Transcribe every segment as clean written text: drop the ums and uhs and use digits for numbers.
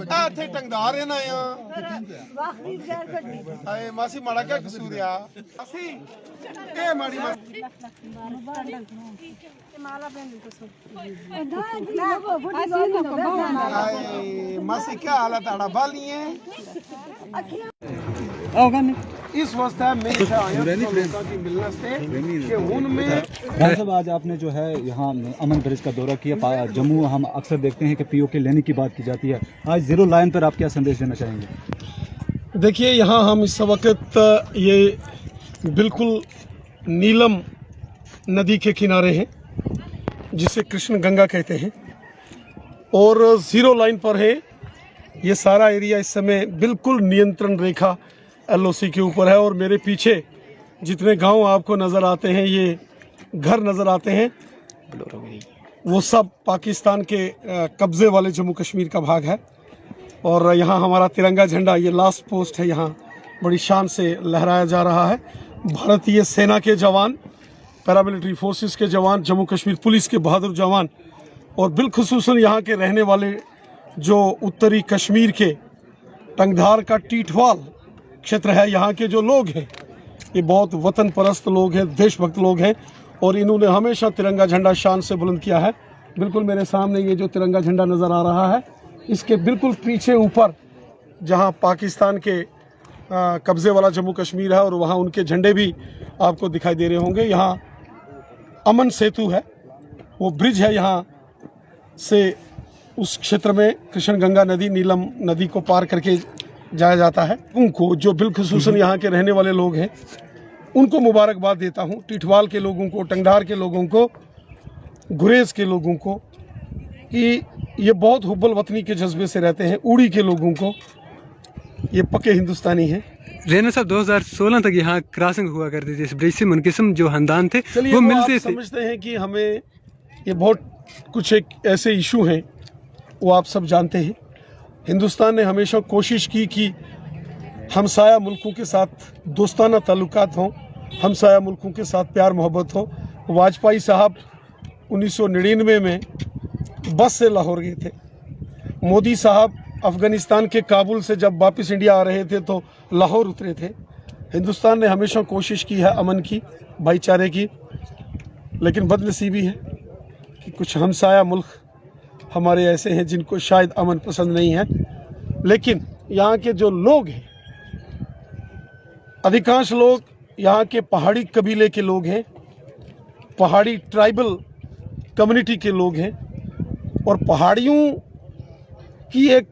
ਇੱਥੇ ਟੰਗਦਾਰ ਹੈ ਨਾ ਆ ਆਏ ਮਾਸੀ ਮਾੜਾ ਕਿਆ ਕਸੂਰ ਆ ਅਸੀਂ ਇਹ ਮਾੜੀ ਮਾਸੀ ਆਏ ਮਾਸੀ क्या हाल है ताड़ा बाली है इस वक्त मैं मिलने से कि उनमें साहब आज आपने जो है यहाँ अमन ब्रिज का दौरा किया जम्मू। हम अक्सर देखते हैं कि पीओके लेने की बात की जाती है, आज जीरो लाइन पर आप क्या संदेश देना चाहेंगे? देखिए यहाँ हम इस वक्त ये बिल्कुल नीलम नदी के किनारे हैं जिसे कृष्ण गंगा कहते हैं और जीरो लाइन पर है। ये सारा एरिया इस समय बिल्कुल नियंत्रण रेखा LOC के ऊपर है और मेरे पीछे जितने गांव आपको नज़र आते हैं, ये घर नज़र आते हैं, वो सब पाकिस्तान के कब्ज़े वाले जम्मू कश्मीर का भाग है। और यहाँ हमारा तिरंगा झंडा ये लास्ट पोस्ट है, यहाँ बड़ी शान से लहराया जा रहा है। भारतीय सेना के जवान, पैरामिलिट्री फोर्सेस के जवान, जम्मू कश्मीर पुलिस के बहादुर जवान और बिलखुसूसन यहाँ के रहने वाले जो उत्तरी कश्मीर के टंगधार का टीठवाल क्षेत्र है, यहाँ के जो लोग हैं ये बहुत वतन परस्त लोग हैं, देशभक्त लोग हैं और इन्होंने हमेशा तिरंगा झंडा शान से बुलंद किया है। बिल्कुल मेरे सामने ये जो तिरंगा झंडा नज़र आ रहा है, इसके बिल्कुल पीछे ऊपर जहाँ पाकिस्तान के कब्ज़े वाला जम्मू कश्मीर है और वहाँ उनके झंडे भी आपको दिखाई दे रहे होंगे। यहाँ अमन सेतु है, वो ब्रिज है, यहाँ से उस क्षेत्र में कृष्ण गंगा नदी, नीलम नदी को पार करके जाया जाता है। उनको जो बिलखुसूसन यहाँ के रहने वाले लोग हैं उनको मुबारकबाद देता हूँ। टिठवाल के लोगों को, टंगधार के लोगों को, गुरेज के लोगों को, कि ये बहुत हुब्बल वतनी के जज्बे से रहते हैं। उड़ी के लोगों को, ये पक्के हिंदुस्तानी हैं। रेना साहब 2016 तक यहाँ क्रॉसिंग हुआ करती थी इस ब्रिज से, मुनकिस्म जो खानदान थे वो मिलते थे। समझते हैं कि हमें ये बहुत कुछ एक ऐसे इशू हैं, वो आप सब जानते हैं। हिंदुस्तान ने हमेशा कोशिश की कि हमसाया मुल्कों के साथ दोस्ताना ताल्लुकात हों, हमसाया मुल्कों के साथ प्यार मोहब्बत हो। वाजपेयी साहब 1999 में बस से लाहौर गए थे। मोदी साहब अफ़गानिस्तान के काबुल से जब वापस इंडिया आ रहे थे तो लाहौर उतरे थे। हिंदुस्तान ने हमेशा कोशिश की है अमन की, भाईचारे की, लेकिन बदनसीबी है कि कुछ हमसाया मुल्क हमारे ऐसे हैं जिनको शायद अमन पसंद नहीं है। लेकिन यहाँ के जो लोग हैं, अधिकांश लोग यहाँ के पहाड़ी कबीले के लोग हैं, पहाड़ी ट्राइबल कम्युनिटी के लोग हैं और पहाड़ियों की एक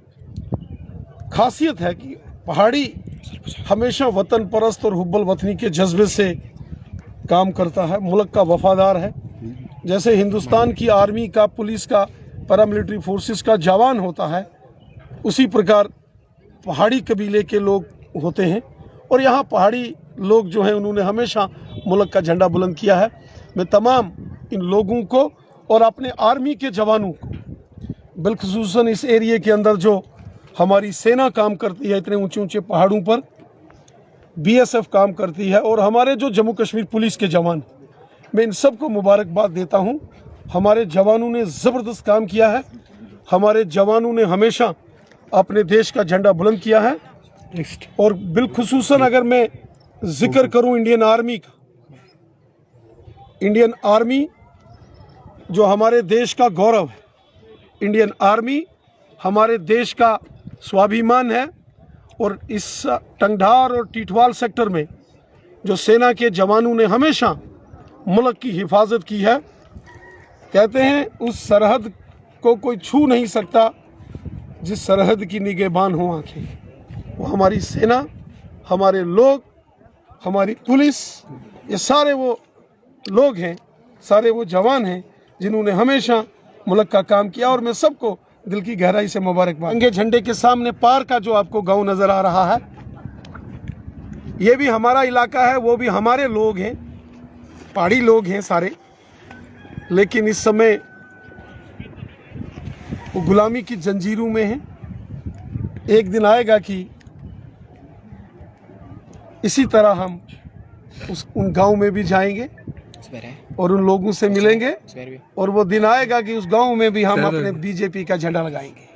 खासियत है कि पहाड़ी हमेशा वतन परस्त और हुब्बल वतनी के जज्बे से काम करता है, मुल्क का वफादार है। जैसे हिंदुस्तान की आर्मी का, पुलिस का, पैरामिलिट्री फोर्सेस का जवान होता है, उसी प्रकार पहाड़ी कबीले के लोग होते हैं और यहाँ पहाड़ी लोग जो हैं उन्होंने हमेशा मुल्क का झंडा बुलंद किया है। मैं तमाम इन लोगों को और अपने आर्मी के जवानों को, बिलखुसूसन इस एरिए के अंदर जो हमारी सेना काम करती है इतने ऊंचे ऊंचे पहाड़ों पर, BSF काम करती है और हमारे जो जम्मू कश्मीर पुलिस के जवान, मैं इन सबको मुबारकबाद देता हूँ। हमारे जवानों ने ज़बरदस्त काम किया है। हमारे जवानों ने हमेशा अपने देश का झंडा बुलंद किया है और बिलखुसूसन अगर मैं जिक्र करूं इंडियन आर्मी का, इंडियन आर्मी जो हमारे देश का गौरव है, इंडियन आर्मी हमारे देश का स्वाभिमान है और इस टंगधार और टीठवाल सेक्टर में जो सेना के जवानों ने हमेशा मुल्क की हिफाजत की है। कहते हैं उस सरहद को कोई छू नहीं सकता जिस सरहद की निगहबान हो आंखें। वो हमारी सेना, हमारे लोग, हमारी पुलिस, ये सारे वो लोग हैं, सारे वो जवान हैं जिन्होंने हमेशा मुल्क का काम किया और मैं सबको दिल की गहराई से मुबारकबाद। तिरंगे झंडे के सामने पार का जो आपको गांव नज़र आ रहा है, ये भी हमारा इलाका है, वो भी हमारे लोग हैं, पहाड़ी लोग हैं सारे। लेकिन इस समय वो गुलामी की जंजीरों में हैं। एक दिन आएगा कि इसी तरह हम उन गांव में भी जाएंगे और उन लोगों से मिलेंगे और वो दिन आएगा कि उस गांव में भी हम अपने बीजेपी का झंडा लगाएंगे।